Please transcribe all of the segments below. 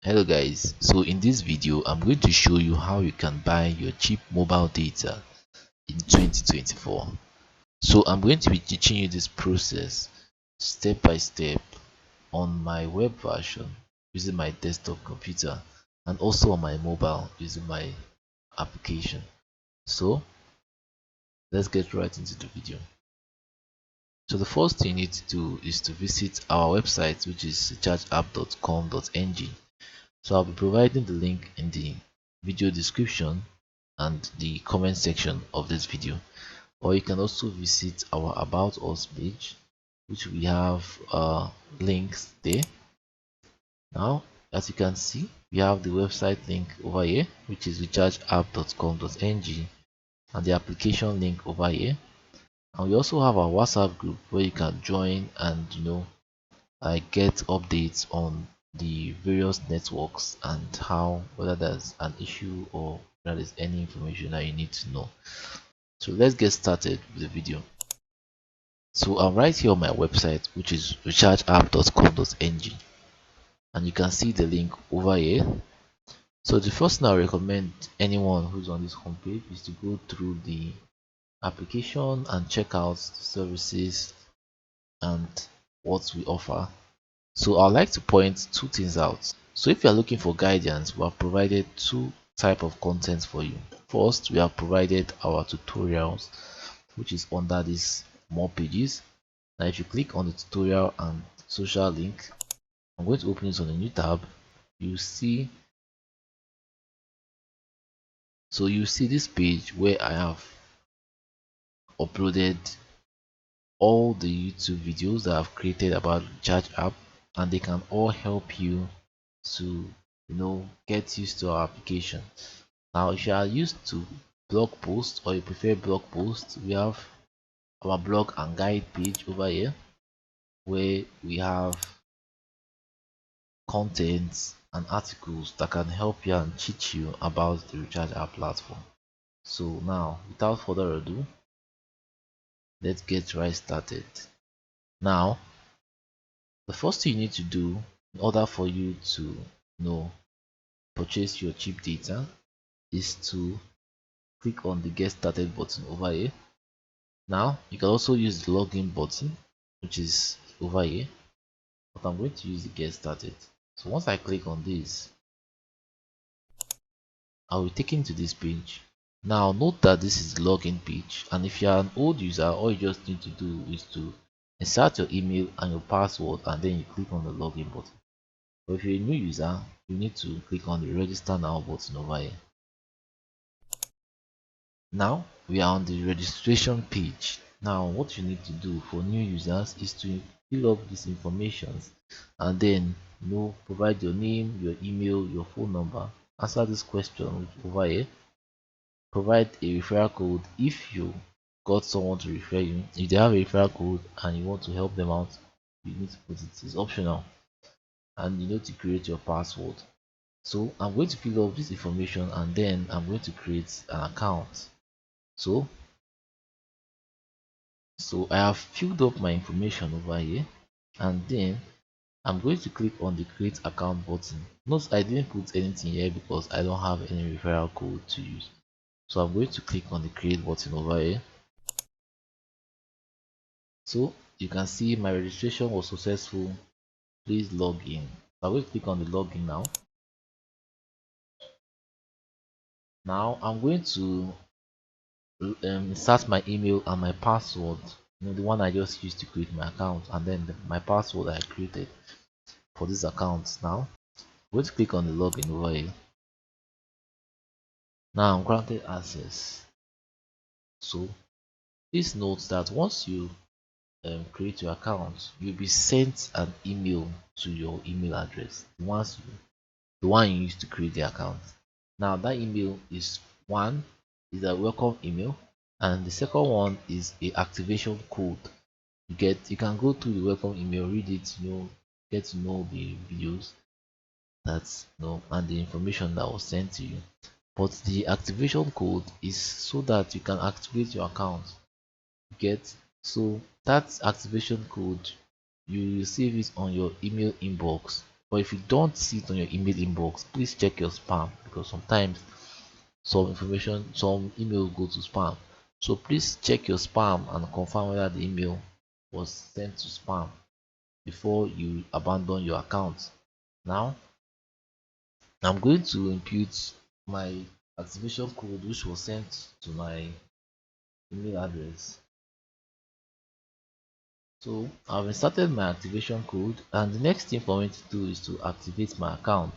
Hello guys, so in this video I'm going to show you how you can buy your cheap mobile data in 2024. So I'm going to be teaching you this process step by step on my web version using my desktop computer and also on my mobile using my application. So let's get right into the video. So the first thing you need to do is to visit our website, which is rechargeapp.com.ng. So I'll be providing the link in the video description and the comment section of this video, or you can also visit our about us page, which we have links there. Now as you can see, we have the website link over here, which is rechargeapp.com.ng, and the application link over here. And we also have our WhatsApp group where you can join and I get updates on the various networks and how, whether there's an issue or whether there's any information that you need to know. So let's get started with the video. So I'm right here on my website, which is rechargeapp.com.ng, and you can see the link over here. So the first thing I recommend anyone who's on this homepage is to go through the application and check out the services and what we offer. So I'd like to point two things out. So if you are looking for guidance, we have provided two type of content for you. First, we have provided our tutorials, which is under this more pages. Now if you click on the tutorial and social link, I'm going to open this on a new tab. You see this page where I have uploaded all the YouTube videos that I've created about Charge app, and they can all help you to get used to our application. Now if you are used to blog posts or you prefer blog posts, we have our blog and guide page over here where we have contents and articles that can help you and teach you about the Recharge app platform. So now without further ado, let's get right started. Now the first thing you need to do in order for you to purchase your cheap data is to click on the get started button over here. Now you can also use the login button, which is over here, but I'm going to use the get started. So once I click on this, I'll be taken to this page. Now note that this is the login page, and if you are an old user, all you just need to do is to insert your email and your password, and then you click on the login button. But if you're a new user, you need to click on the register now button over here. Now we are on the registration page. Now what you need to do for new users is to fill up these informations and then provide your name, your email, your phone number, answer this question over here, provide a referral code if you got someone to refer you. If they have a referral code and you want to help them out, you need to put it. It's optional, and you need to create your password. So I'm going to fill up this information and then I'm going to create an account. So I have filled up my information over here, and then I'm going to click on the create account button. Note I didn't put anything here because I don't have any referral code to use. So I'm going to click on the create button over here. So you can see my registration was successful. Please log in. So I'm going to click on the login now. Now I'm going to insert my email and my password, the one I just used to create my account, and then my password I created for this account. Now I'm going to click on the login over here. Now I'm granted access. So please note that once you create your account, you'll be sent an email to your email address, the one you used to create the account. Now that email is a welcome email, and the second one is a activation code. You can go to the welcome email, read it, get to know the videos and the information that was sent to you. But the activation code is so that you can activate your account. So that activation code, you receive it on your email inbox But if you don't see it on your email inbox, please check your spam, because sometimes some email go to spam. So please check your spam and confirm whether the email was sent to spam before you abandon your account. Now I'm going to input my activation code, which was sent to my email address. So I've inserted my activation code, and the next thing for me to do is to activate my account.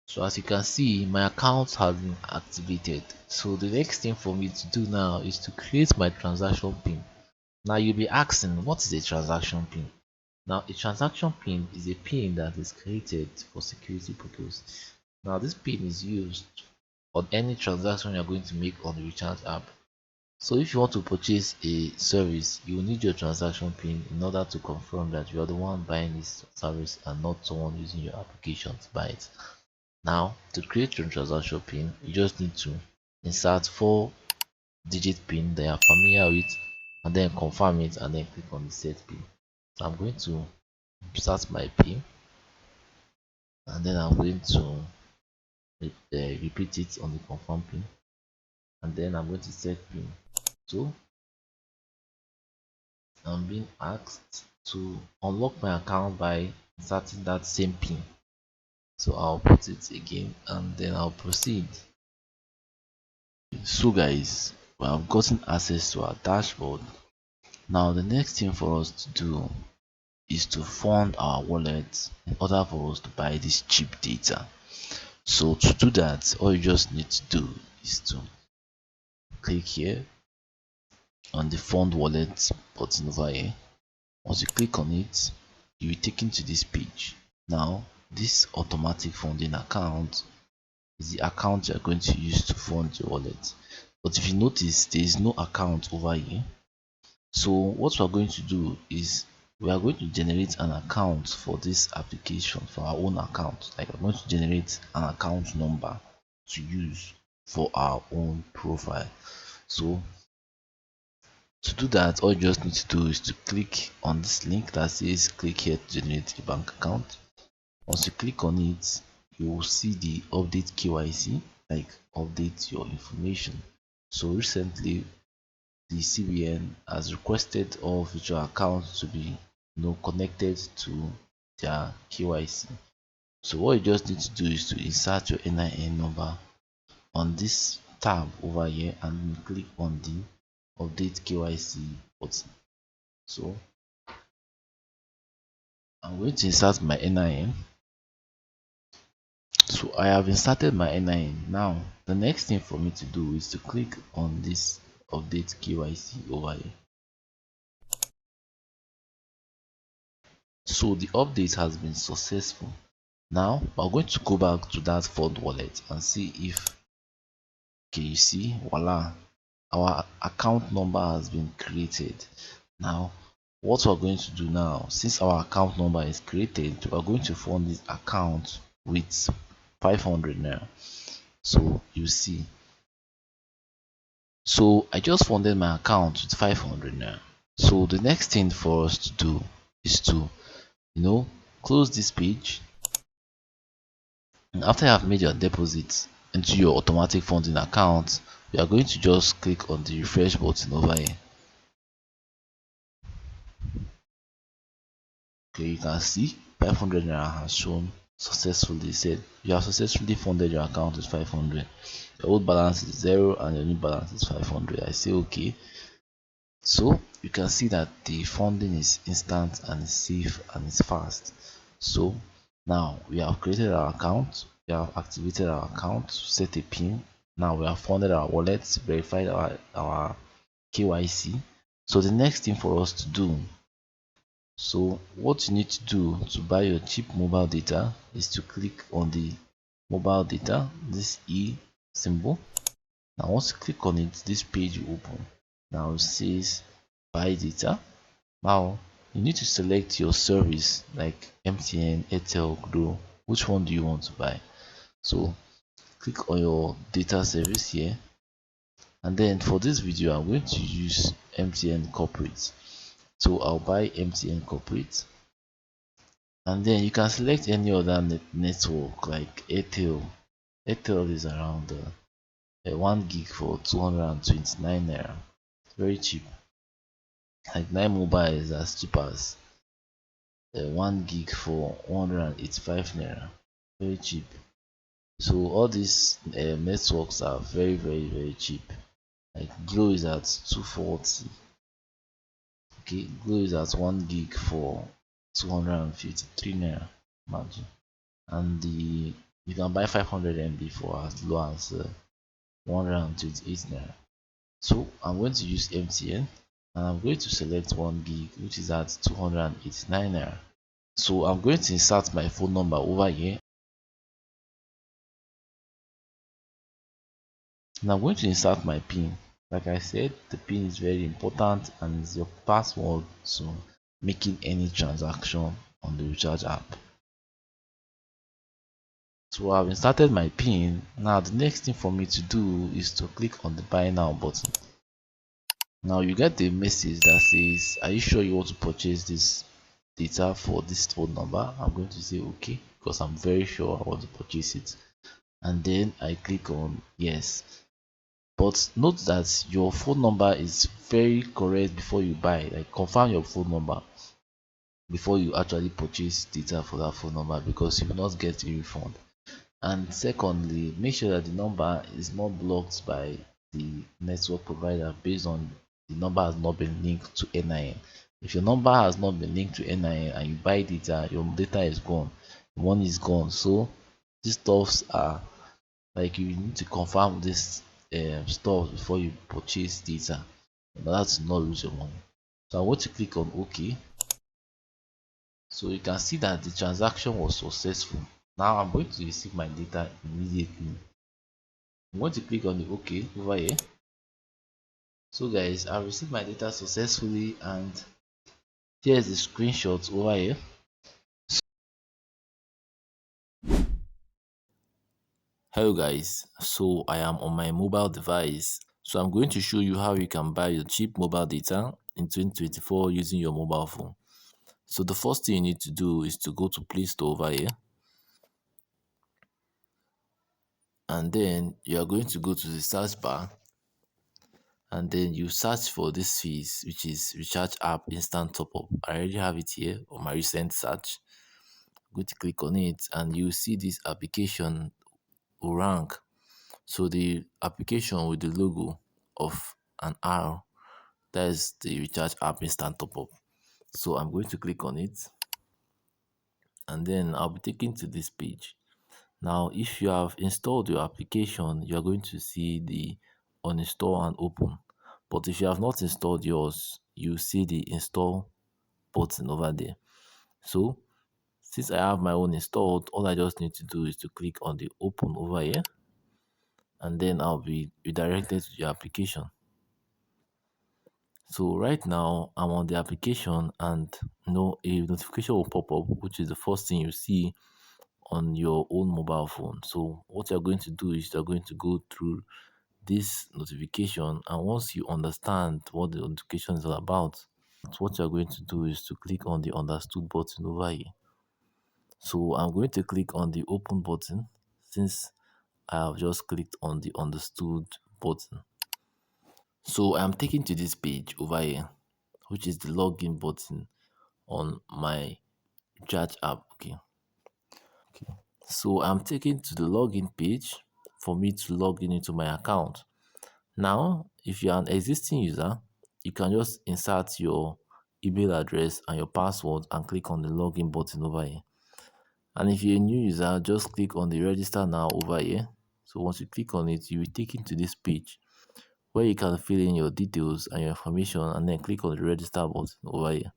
So as you can see, my account has been activated. So the next thing for me to do now is to create my transaction pin. Now you'll be asking, what is a transaction pin? Now a transaction pin is a pin that is created for security purpose. Now this pin is used on any transaction you're going to make on the recharge app. So if you want to purchase a service, you will need your transaction pin in order to confirm that you are the one buying this service and not someone using your application to buy it. Now to create your transaction pin, you just need to insert 4-digit pin that you are familiar with, and then confirm it, and then click on the set pin. So I'm going to insert my pin, and then I'm going to repeat it on the confirm pin, and then I'm going to set pin. So I'm being asked to unlock my account by inserting that same pin. So I'll put it again, and then I'll proceed. So guys, we have gotten access to our dashboard. Now the next thing for us to do is to fund our wallet in order for us to buy this cheap data. So to do that, all you just need to do is to click here on the fund wallet button over here. Once you click on it, you'll be taken to this page. Now this automatic funding account is the account you're going to use to fund your wallet. But if you notice, there is no account over here. So what we're going to do is we are going to generate an account for this application, for our own account. Like, I'm going to generate an account number to use for our own profile. So to do that, all you just need to do is to click on this link that says click here to generate a bank account. Once you click on it, you will see the update KYC, like update your information. So recently the CBN has requested all future accounts to be connected to their KYC. So what you just need to do is to insert your NIN number on this tab over here and click on the update KYC button. So I'm going to insert my NIN. So I have inserted my NIN. Now the next thing for me to do is to click on this update KYC over here. So the update has been successful. Now we're going to go back to that fund wallet and see if, okay, you see, voila, our account number has been created. Now what we're going to do now, since our account number is created, we're going to fund this account with 500 naira. So you see, so I just funded my account with 500 naira. So the next thing for us to do is to close this page. And after you have made your deposit into your automatic funding account, you are going to just click on the refresh button over here. Okay, you can see 500 naira has shown successfully. It said you have successfully funded your account with 500. Your old balance is 0 and your new balance is 500. I say okay. So you can see that the funding is instant and it's safe and it's fast. So now we have created our account, we have activated our account, set a pin. Now we have funded our wallets, verified our KYC. So the next thing for us to do, so what you need to do to buy your cheap mobile data is to click on the mobile data, this E symbol. Now once you click on it, this page will open. Now it says buy data. Now you need to select your service, like MTN, Airtel, Glo. Which one do you want to buy? So click on your data service here, and then for this video I'm going to use MTN corporate. So I'll buy MTN corporate, and then you can select any other network like Airtel. Airtel is around 1 gig for 229 naira, very cheap. Like 9 mobile is as cheap as 1 gig for 185 naira, very cheap. So all these networks are very cheap. Like Glo is at 240. Okay, Glo is at 1 gig for 253 naira. Imagine. And the you can buy 500 MB for as low as 128 naira. So I'm going to use MTN, and I'm going to select 1 gig, which is at 289 naira. So I'm going to insert my phone number over here, and I'm going to insert my PIN. Like I said, the PIN is very important and is your password to making any transaction on the recharge app. So I've inserted my PIN. Now the next thing for me to do is to click on the buy now button. Now you get a message that says, are you sure you want to purchase this data for this phone number? I'm going to say okay, because I'm very sure I want to purchase it, and then I click on yes. But note that your phone number is very correct before you buy. Like, confirm your phone number before you actually purchase data for that phone number, because you will not get a refund. And secondly, make sure that the number is not blocked by the network provider based on the number has not been linked to NIN. If your number has not been linked to NIN and you buy data, your data is gone, money is gone. So these stuffs are like, you need to confirm this stuff before you purchase data in order to not lose your money. So I want to click on OK. So you can see that the transaction was successful. Now I'm going to receive my data immediately. I'm going to click on the OK over here. So guys, I received my data successfully, and here's the screenshot over here. Hello guys, so I am on my mobile device. So I'm going to show you how you can buy your cheap mobile data in 2024 using your mobile phone. So the first thing you need to do is to go to Play Store over here, and then you are going to go to the search bar, and then you search for this fees, which is recharge app instant top up. I already have it here on my recent search. I'm going to click on it, and you see this application will rank. So the application with the logo of an R, that is the recharge app instant top up. So I'm going to click on it, and then I'll be taken to this page. Now, if you have installed your application, you are going to see the uninstall and open. But if you have not installed yours, you see the install button over there. So since I have my own installed, all I just need to do is to click on the open over here, and then I'll be redirected to the application. So right now I'm on the application, and a notification will pop up, which is the first thing you see on your own mobile phone. So what you're going to do is you're going to go through this notification, and once you understand what the notification is all about, what you're going to do is to click on the understood button over here. So I'm going to click on the open button, since I have just clicked on the understood button. So I'm taken to this page over here, which is the login button on my chat app. Okay. So I'm taken to the login page for me to log in into my account. Now, if you're an existing user, you can just insert your email address and your password and click on the login button over here. And if you're a new user, just click on the register now over here. So once you click on it, you'll be taken to this page where you can fill in your details and your information, and then click on the register button over here.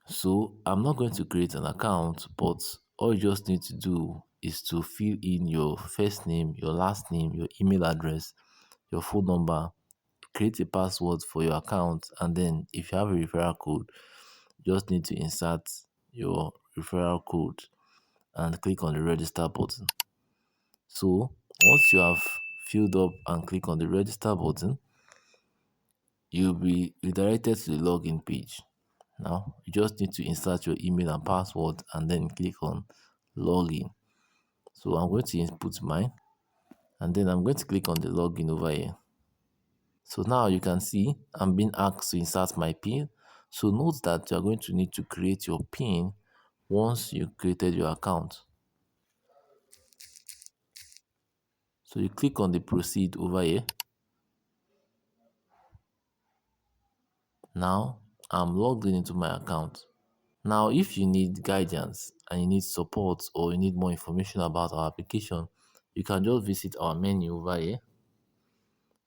So I'm not going to create an account, but all you just need to do is to fill in your first name, your last name, your email address, your phone number, create a password for your account, and then if you have a referral code, you just need to insert your referral code and click on the register button. So once you have filled up and click on the register button, you'll be redirected to the login page. Now you just need to insert your email and password and then click on login. So I'm going to input mine and then I'm going to click on the login over here. So now you can see I'm being asked to insert my PIN. So note that you are going to need to create your PIN once you created your account. So you click on the proceed over here. Now I'm logged into my account. Now if you need guidance and you need support or you need more information about our application, you can just visit our menu over here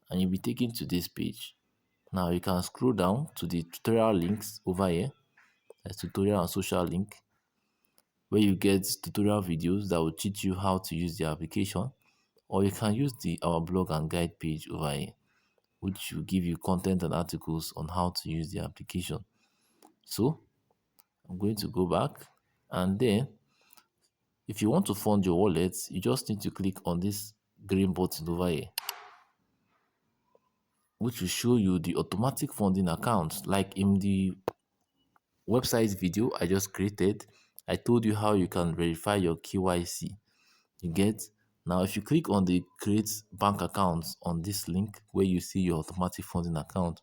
and you'll be taken to this page. Now you can scroll down to the tutorial links over here. There's tutorial and social link where you get tutorial videos that will teach you how to use the application, or you can use the our blog and guide page over here, which will give you content and articles on how to use the application. So I'm going to go back, and then if you want to fund your wallet, you just need to click on this green button over here, which will show you the automatic funding account. Like in the website video I just created, I told you how you can verify your KYC. You get? Now, if you click on the create bank accounts on this link where you see your automatic funding account,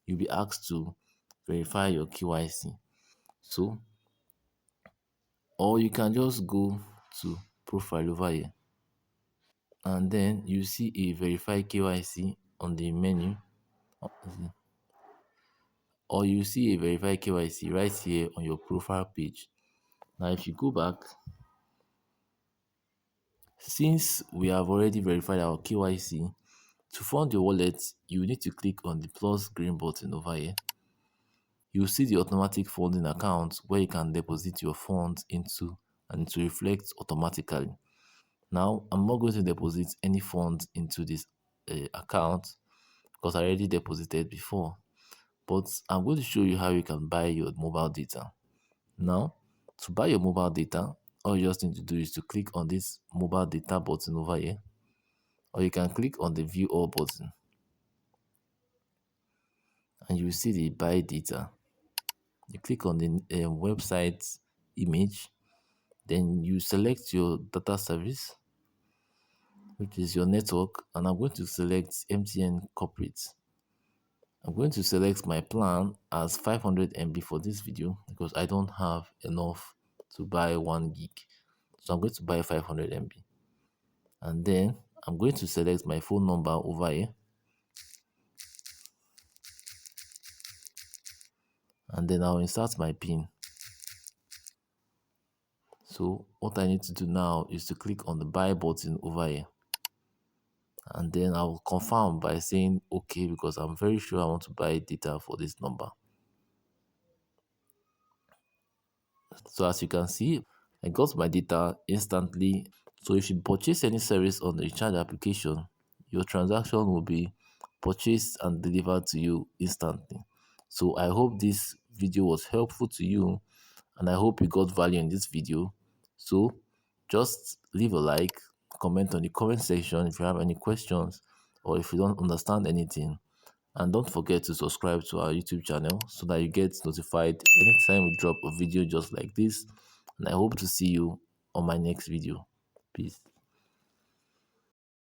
you'll be asked to verify your KYC. So, or you can just go to profile over here and then you see a verify KYC on the menu, or you see a verify KYC right here on your profile page. Now, if you go back, since we have already verified our KYC, to fund your wallet, you need to click on the plus green button over here. You'll see the automatic funding account where you can deposit your funds into and to reflect automatically. Now, I'm not going to deposit any funds into this account because I already deposited before. But I'm going to show you how you can buy your mobile data. Now, to buy your mobile data, all you just need to do is to click on this mobile data button over here, or you can click on the view all button and you will see the buy data. You click on the website image, then you select your data service, which is your network, and I'm going to select MTN corporate. I'm going to select my plan as 500 MB for this video because I don't have enough to buy 1 gig. So I'm going to buy 500 MB. And then I'm going to select my phone number over here. And then I'll insert my PIN. So what I need to do now is to click on the buy button over here. And then I'll confirm by saying okay because I'm very sure I want to buy data for this number. So as you can see, I got my data instantly. So if you purchase any service on the recharge application, your transaction will be purchased and delivered to you instantly. So I hope this video was helpful to you and I hope you got value in this video. So just leave a like, comment on the comment section if you have any questions or if you don't understand anything. And don't forget to subscribe to our YouTube channel so that you get notified anytime we drop a video just like this. And I hope to see you on my next video. Peace.